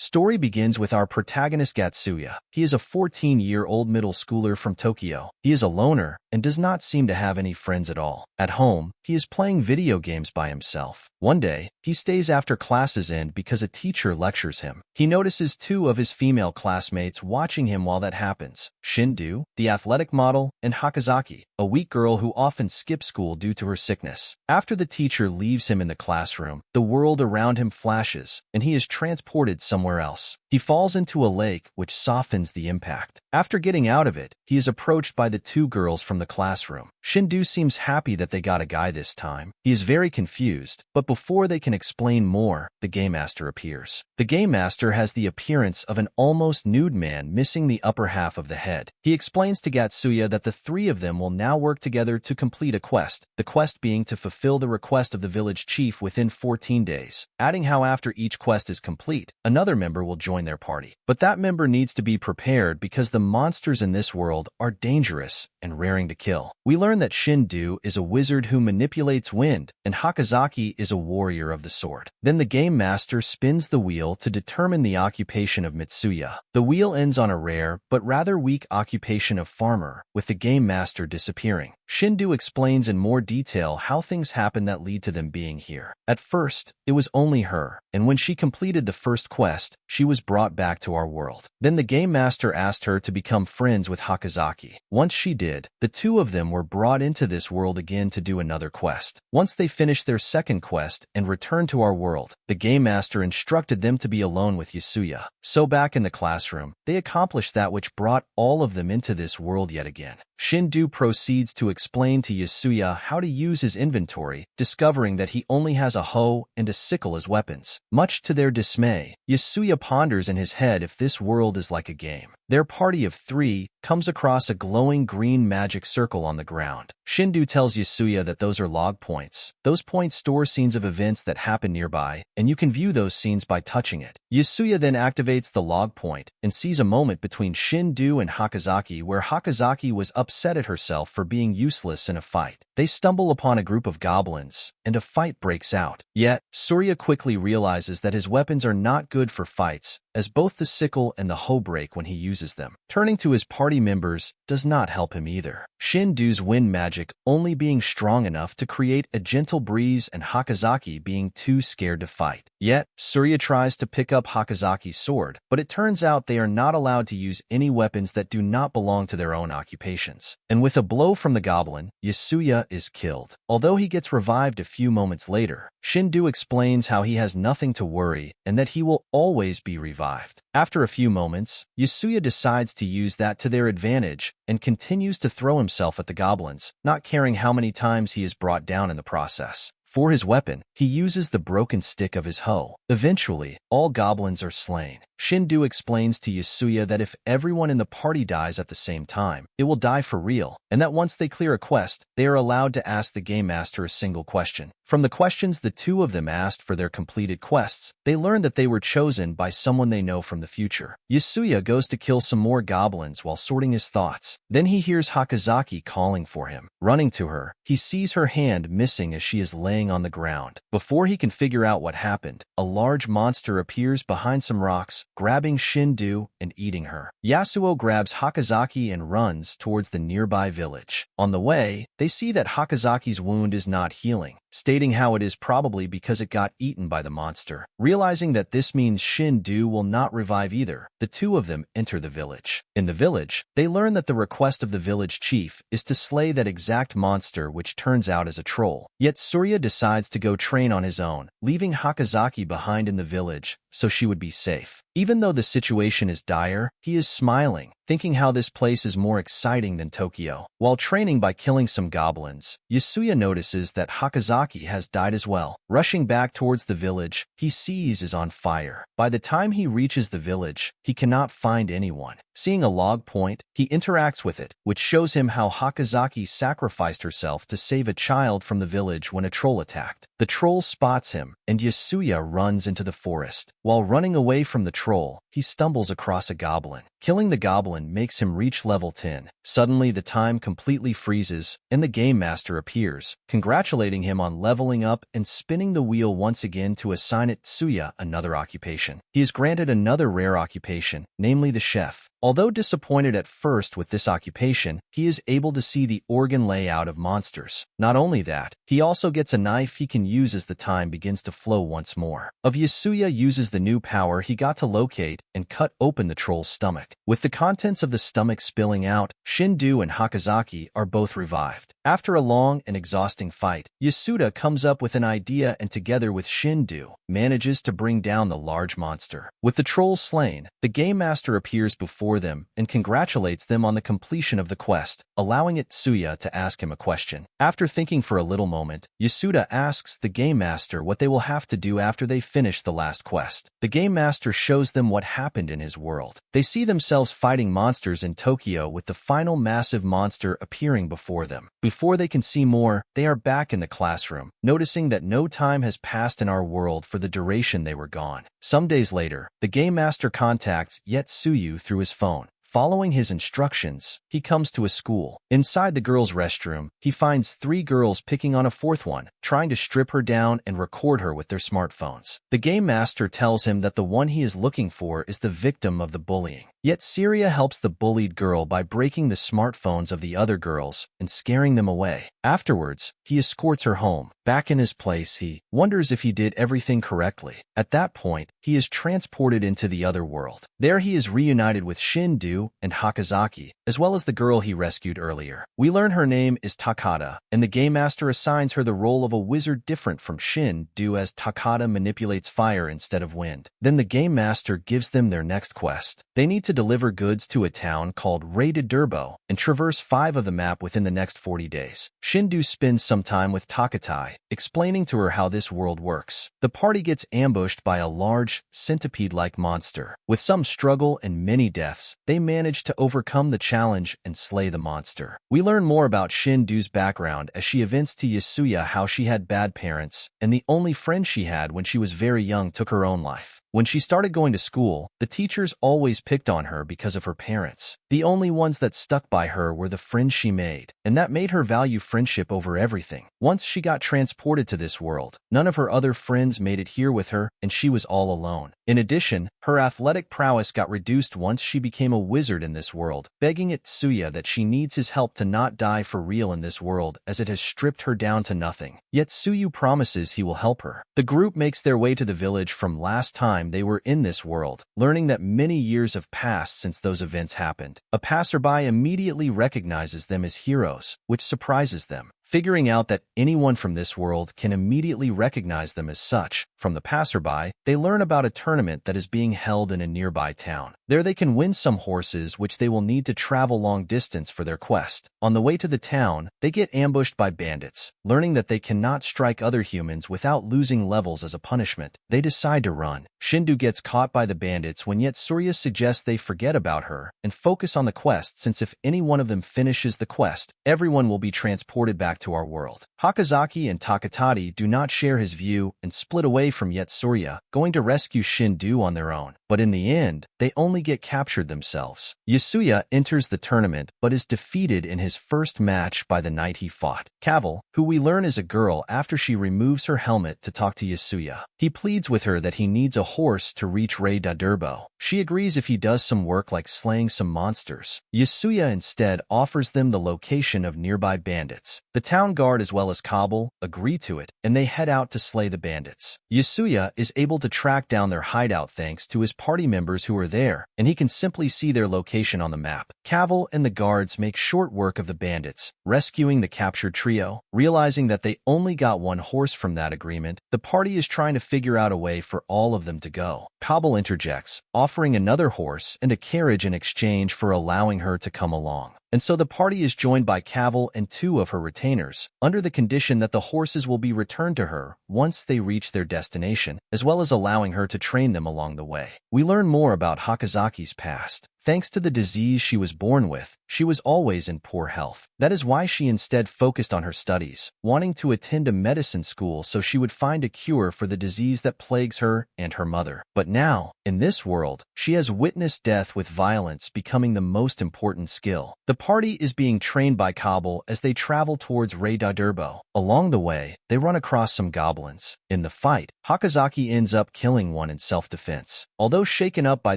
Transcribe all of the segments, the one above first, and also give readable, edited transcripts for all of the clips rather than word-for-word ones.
Story begins with our protagonist Yotsuya. He is a 14-year-old middle schooler from Tokyo. He is a loner and does not seem to have any friends at all. At home, he is playing video games by himself. One day, he stays after classes end because a teacher lectures him. He notices two of his female classmates watching him while that happens: Shindou, the athletic model, and Hakozaki, a weak girl who often skips school due to her sickness. After the teacher leaves him in the classroom, the world around him flashes, and he is transported somewhere else. He falls into a lake, which softens the impact. After getting out of it, he is approached by the two girls from the classroom. Shindou seems happy that they got a guy this time. He is very confused, but before they can explain more, the game master appears. The game master has the appearance of an almost nude man missing the upper half of the head. He explains to Yotsuya that the three of them will now work together to complete a quest, the quest being to fulfill the request of the village chief within 14 days, adding how after each quest is complete, another member will join their party. But that member needs to be prepared because the monsters in this world are dangerous and raring to kill. We learn that Shindou is a wizard who manipulates wind, and Hakozaki is a warrior of the sword. Then the game master spins the wheel to determine the occupation of Mitsuya. The wheel ends on a rare but rather weak occupation of farmer, with the game master disappearing. Shindou explains in more detail how things happen that lead to them being here. At first, it was only her, and when she completed the first quest, she was brought back to our world. Then the game master asked her to become friends with Hakozaki. Once she did, the two of them were brought into this world again to do another quest. Once they finished their second quest and returned to our world, the game master instructed them to be alone with Yotsuya. So back in the classroom, they accomplished that which brought all of them into this world yet again. Shindou proceeds to explain to Yotsuya how to use his inventory, discovering that he only has a hoe and a sickle as weapons. Much to their dismay, Yotsuya ponders in his head if this world is like a game. Their party of three comes across a glowing green magic circle on the ground. Shindou tells Yotsuya that those are log points. Those points store scenes of events that happen nearby, and you can view those scenes by touching it. Yotsuya then activates the log point and sees a moment between Shindou and Hakozaki where Hakozaki was upset at herself for being useless in a fight. They stumble upon a group of goblins, and a fight breaks out. Yet, Surya quickly realizes that his weapons are not good for fights, as both the sickle and the hoe break when he uses them. Turning to his party members does not help him either. Shindou's wind magic only being strong enough to create a gentle breeze and Hakozaki being too scared to fight. Yet, Surya tries to pick up Hakozaki's sword, but it turns out they are not allowed to use any weapons that do not belong to their own occupations. And with a blow from the goblin, Yotsuya is killed. Although he gets revived a few moments later, Shindou explains how he has nothing to worry and that he will always be revived. After a few moments, Yotsuya decides to use that to their advantage and continues to throw himself at the goblins, not caring how many times he is brought down in the process. For his weapon, he uses the broken stick of his hoe. Eventually, all goblins are slain. Shindou explains to Yotsuya that if everyone in the party dies at the same time, it will die for real, and that once they clear a quest, they are allowed to ask the game master a single question. From the questions the two of them asked for their completed quests, they learn that they were chosen by someone they know from the future. Yotsuya goes to kill some more goblins while sorting his thoughts. Then he hears Hakozaki calling for him. Running to her, he sees her hand missing as she is laying on the ground. Before he can figure out what happened, a large monster appears behind some rocks, grabbing Shindou and eating her. Yasuo grabs Hakozaki and runs towards the nearby village. On the way, they see that Hakozaki's wound is not healing, stating how it is probably because it got eaten by the monster. Realizing that this means Shindou will not revive either, the two of them enter the village. In the village, they learn that the request of the village chief is to slay that exact monster, which turns out as a troll. Yet Surya decides to go train on his own, leaving Hakozaki behind in the village so she would be safe. Even though the situation is dire, he is smiling, thinking how this place is more exciting than Tokyo. While training by killing some goblins, Yotsuya notices that Hakozaki has died as well. Rushing back towards the village, he sees is on fire. By the time he reaches the village, he cannot find anyone. Seeing a log point, he interacts with it, which shows him how Hakozaki sacrificed herself to save a child from the village when a troll attacked. The troll spots him, and Yotsuya runs into the forest. While running away from the troll, he stumbles across a goblin. Killing the goblin makes him reach level 10. Suddenly, the time completely freezes, and the game master appears, congratulating him on leveling up and spinning the wheel once again to assign Yotsuya another occupation. He is granted another rare occupation, namely the chef. Although disappointed at first with this occupation, he is able to see the organ layout of monsters. Not only that, he also gets a knife he can use as the time begins to flow once more. Yotsuya uses the new power he got to locate and cut open the troll's stomach. With the contents of the stomach spilling out, Shindou and Hakozaki are both revived. After a long and exhausting fight, Yotsuya comes up with an idea and together with Shindou, manages to bring down the large monster. With the trolls slain, the game master appears before them and congratulates them on the completion of the quest, allowing Yotsuya to ask him a question. After thinking for a little moment, Yotsuya asks the game master what they will have to do after they finish the last quest. The game master shows them what happened in his world. They see themselves fighting monsters in Tokyo with the final massive monster appearing before them. Before they can see more, they are back in the classroom, noticing that no time has passed in our world for the duration they were gone. Some days later, the game master contacts Yotsuya through his phone. Following his instructions, he comes to a school. Inside the girls' restroom, he finds 3 girls picking on a 4th one, trying to strip her down and record her with their smartphones. The game master tells him that the one he is looking for is the victim of the bullying. Yotsuya helps the bullied girl by breaking the smartphones of the other girls and scaring them away. Afterwards, he escorts her home. Back in his place, he wonders if he did everything correctly. At that point, he is transported into the other world. There he is reunited with Shindou and Hakozaki, as well as the girl he rescued earlier. We learn her name is Takada, and the game master assigns her the role of a wizard different from Shindou as Takada manipulates fire instead of wind. Then the game master gives them their next quest. They need to deliver goods to a town called Durbo and traverse 5 of the map within the next 40 days. Shindou spends some time with Takatai, explaining to her how this world works. The party gets ambushed by a large, centipede-like monster. With some struggle and many deaths, they manage to overcome the challenge and slay the monster. We learn more about Shindou's background as she evinces to Yotsuya how she had bad parents, and the only friend she had when she was very young took her own life. When she started going to school, the teachers always picked on her because of her parents. The only ones that stuck by her were the friends she made, and that made her value friendship over everything. Once she got transported to this world, none of her other friends made it here with her, and she was all alone. In addition, her athletic prowess got reduced once she became a wizard in this world, begging Yotsuya that she needs his help to not die for real in this world as it has stripped her down to nothing. Yotsuya promises he will help her. The group makes their way to the village from last time they were in this world, learning that many years have passed since those events happened. A passerby immediately recognizes them as heroes, which surprises them. Figuring out that anyone from this world can immediately recognize them as such, from the passerby, they learn about a tournament that is being held in a nearby town. There they can win some horses which they will need to travel long distance for their quest. On the way to the town, they get ambushed by bandits. Learning that they cannot strike other humans without losing levels as a punishment, they decide to run. Shindou gets caught by the bandits when Yotsuya suggests they forget about her and focus on the quest, since if any one of them finishes the quest, everyone will be transported back to our world. Hakozaki and Takatati do not share his view and split away from Yotsuya, going to rescue Shindou on their own. But in the end, they only get captured themselves. Yotsuya enters the tournament but is defeated in his first match by the knight he fought, Cavil, who we learn is a girl after she removes her helmet to talk to Yotsuya. He pleads with her that he needs a horse to reach Durbo. She agrees if he does some work like slaying some monsters. Yotsuya instead offers them the location of nearby bandits. The town guard as well as Kabul agree to it, and they head out to slay the bandits. Yotsuya is able to track down their hideout thanks to his party members who are there, and he can simply see their location on the map. Cavil and the guards make short work of the bandits, rescuing the captured trio. Realizing that they only got one horse from that agreement, the party is trying to figure out a way for all of them to go. Kabul interjects, offering another horse and a carriage in exchange for allowing her to come along. And so the party is joined by Cavil and 2 of her retainers, under the condition that the horses will be returned to her once they reach their destination, as well as allowing her to train them along the way. We learn more about Hakozaki's past. Thanks to the disease she was born with, she was always in poor health. That is why she instead focused on her studies, wanting to attend a medicine school so she would find a cure for the disease that plagues her and her mother. But now, in this world, she has witnessed death with violence becoming the most important skill. The party is being trained by Kabul as they travel towards Durbo. Along the way, they run across some goblins. In the fight, Hakozaki ends up killing one in self-defense. Although shaken up by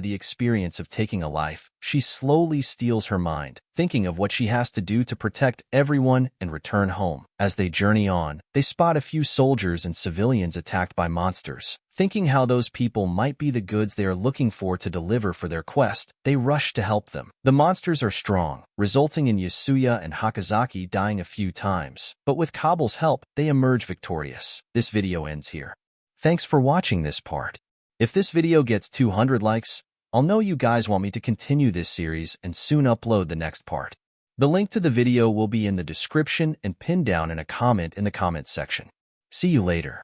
the experience of taking a life, she slowly steels her mind, thinking of what she has to do to protect everyone and return home. As they journey on, they spot a few soldiers and civilians attacked by monsters. Thinking how those people might be the goods they are looking for to deliver for their quest, they rush to help them. The monsters are strong, resulting in Yotsuya and Hakozaki dying a few times. But with Kabul's help, they emerge victorious. This video ends here. Thanks for watching this part. If this video gets 200 likes, I'll know you guys want me to continue this series and soon upload the next part. The link to the video will be in the description and pinned down in a comment in the comments section. See you later.